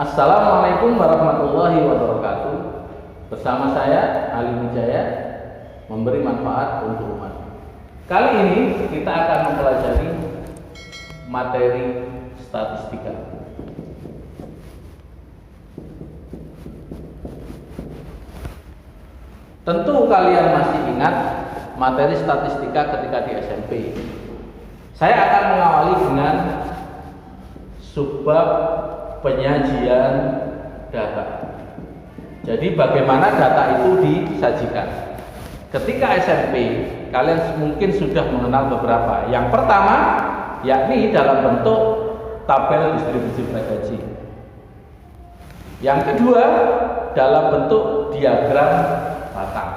Assalamualaikum warahmatullahi wabarakatuh. Bersama saya Ali Wijaya, memberi manfaat untuk umat. Kali ini kita akan mempelajari materi statistika. Tentu kalian masih ingat materi statistika ketika di SMP. Saya akan mengawali dengan subbab penyajian data. Jadi bagaimana data itu disajikan. Ketika SMP, kalian mungkin sudah mengenal beberapa. Yang pertama, yakni dalam bentuk tabel distribusi frekuensi. Yang kedua, dalam bentuk diagram batang.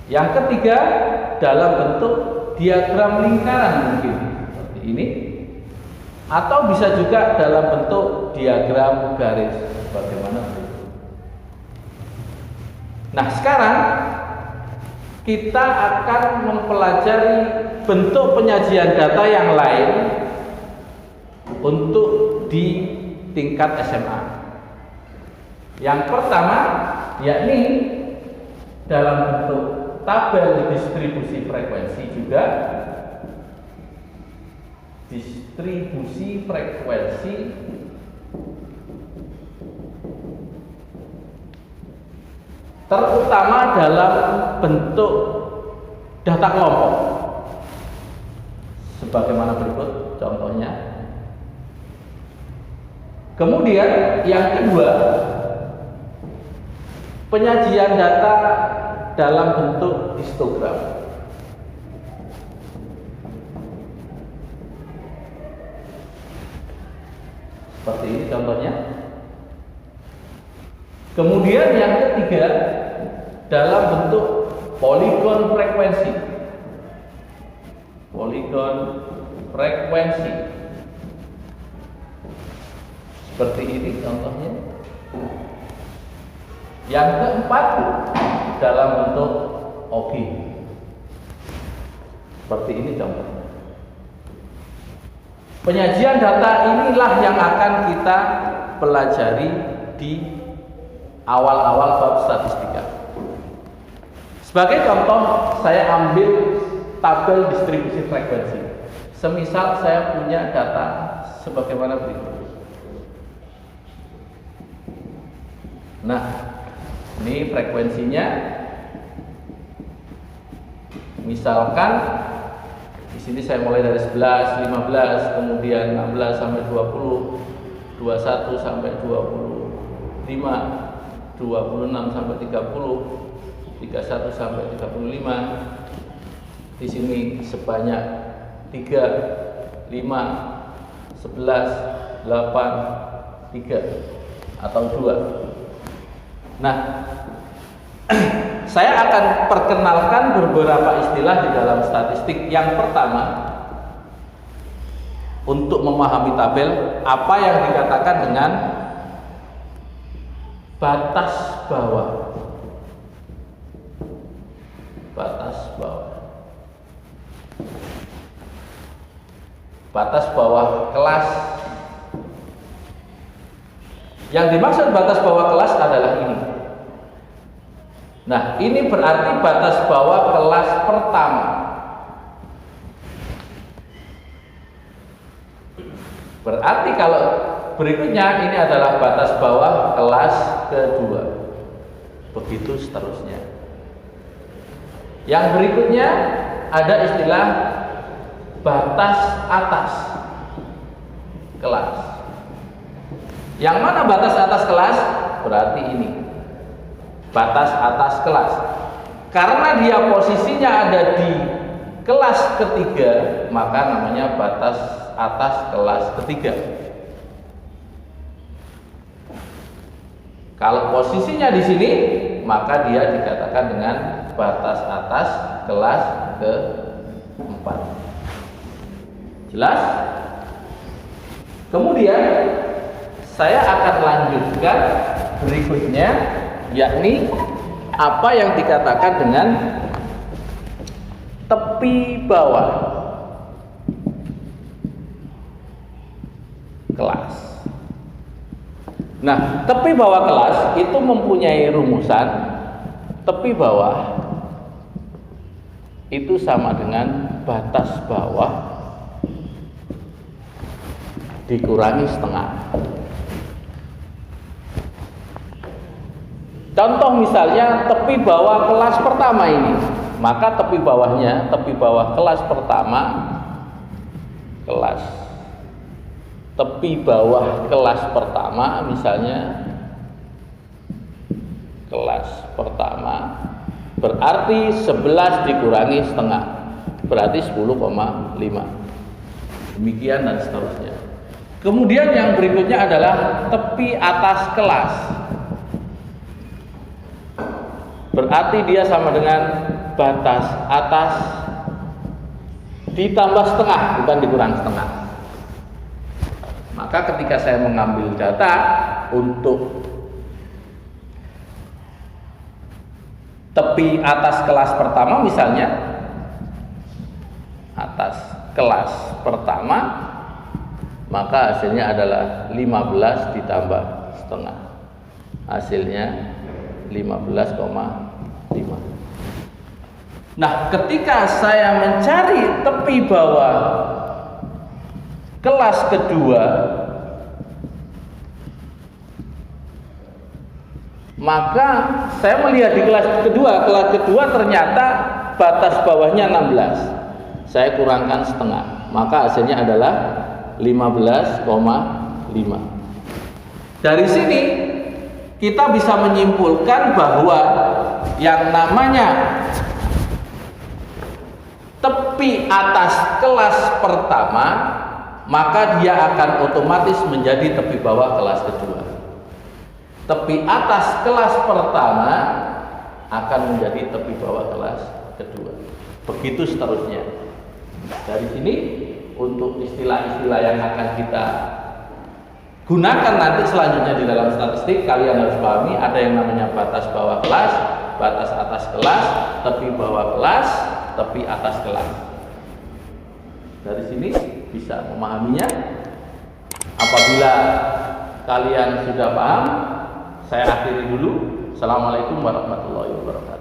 Yang ketiga, dalam bentuk diagram lingkaran mungkin seperti ini. Atau bisa juga dalam bentuk diagram garis bagaimana berikut. Nah, sekarang kita akan mempelajari bentuk penyajian data yang lain untuk di tingkat SMA. Yang pertama yakni dalam bentuk tabel distribusi frekuensi juga. Distribusi frekuensi terutama dalam bentuk data kelompok sebagaimana berikut contohnya. Kemudian yang kedua, penyajian data dalam bentuk histogram. Seperti ini contohnya. Kemudian yang ketiga, dalam bentuk poligon frekuensi. Poligon frekuensi. Seperti ini contohnya. Yang keempat, dalam bentuk objek. Seperti ini contohnya. Penyajian data inilah yang akan kita pelajari di awal-awal bab statistika. Sebagai contoh, saya ambil tabel distribusi frekuensi. Semisal saya punya data sebagaimana berikut. Nah, ini frekuensinya. Misalkan di sini saya mulai dari 11, 15, kemudian 16 sampai 20, 21 sampai 25, 26 sampai 30, 31 sampai 35. Di sini sebanyak 3, 5, 11, 8, 3 atau 2. Nah, saya akan perkenalkan beberapa istilah di dalam statistik. Yang pertama, untuk memahami tabel, apa yang dikatakan dengan batas bawah. Batas bawah. Batas bawah kelas. Yang dimaksud batas bawah kelas adalah ini. Nah, ini berarti batas bawah kelas pertama. Berarti kalau berikutnya ini adalah batas bawah kelas kedua. Begitu seterusnya. Yang berikutnya ada istilah batas atas kelas. Yang mana batas atas kelas? Berarti ini. Batas atas kelas. Karena dia posisinya ada di kelas ketiga, maka namanya batas atas kelas ketiga. Kalau posisinya di sini, maka dia dikatakan dengan batas atas kelas keempat. Jelas? Kemudian saya akan lanjutkan berikutnya, yakni apa yang dikatakan dengan tepi bawah kelas. Nah, tepi bawah kelas itu mempunyai rumusan. Tepi bawah itu sama dengan batas bawah dikurangi setengah. Contoh misalnya tepi bawah kelas pertama ini, maka tepi bawahnya, tepi bawah kelas pertama, tepi bawah kelas pertama misalnya kelas pertama berarti 11 dikurangi setengah, berarti 10,5. Demikian dan seterusnya. Kemudian yang berikutnya adalah tepi atas kelas. Berarti dia sama dengan batas atas ditambah setengah, bukan dikurang setengah. Maka ketika saya mengambil data untuk tepi atas kelas pertama misalnya, atas kelas pertama, maka hasilnya adalah 15 ditambah setengah, hasilnya 15,5. Nah, ketika saya mencari tepi bawah kelas kedua, maka saya melihat di kelas kedua ternyata batas bawahnya 16. Saya kurangkan setengah, maka hasilnya adalah 15,5. Dari sini kita bisa menyimpulkan bahwa yang namanya tepi atas kelas pertama, maka dia akan otomatis menjadi tepi bawah kelas kedua. Tepi atas kelas pertama akan menjadi tepi bawah kelas kedua. Begitu seterusnya. Dari sini untuk istilah-istilah yang akan kita gunakan nanti selanjutnya di dalam statistik, kalian harus pahami ada yang namanya batas bawah kelas, batas atas kelas, tepi bawah kelas, tepi atas kelas. Dari sini bisa memahaminya. Apabila kalian sudah paham, saya akhiri dulu. Assalamualaikum warahmatullahi wabarakatuh.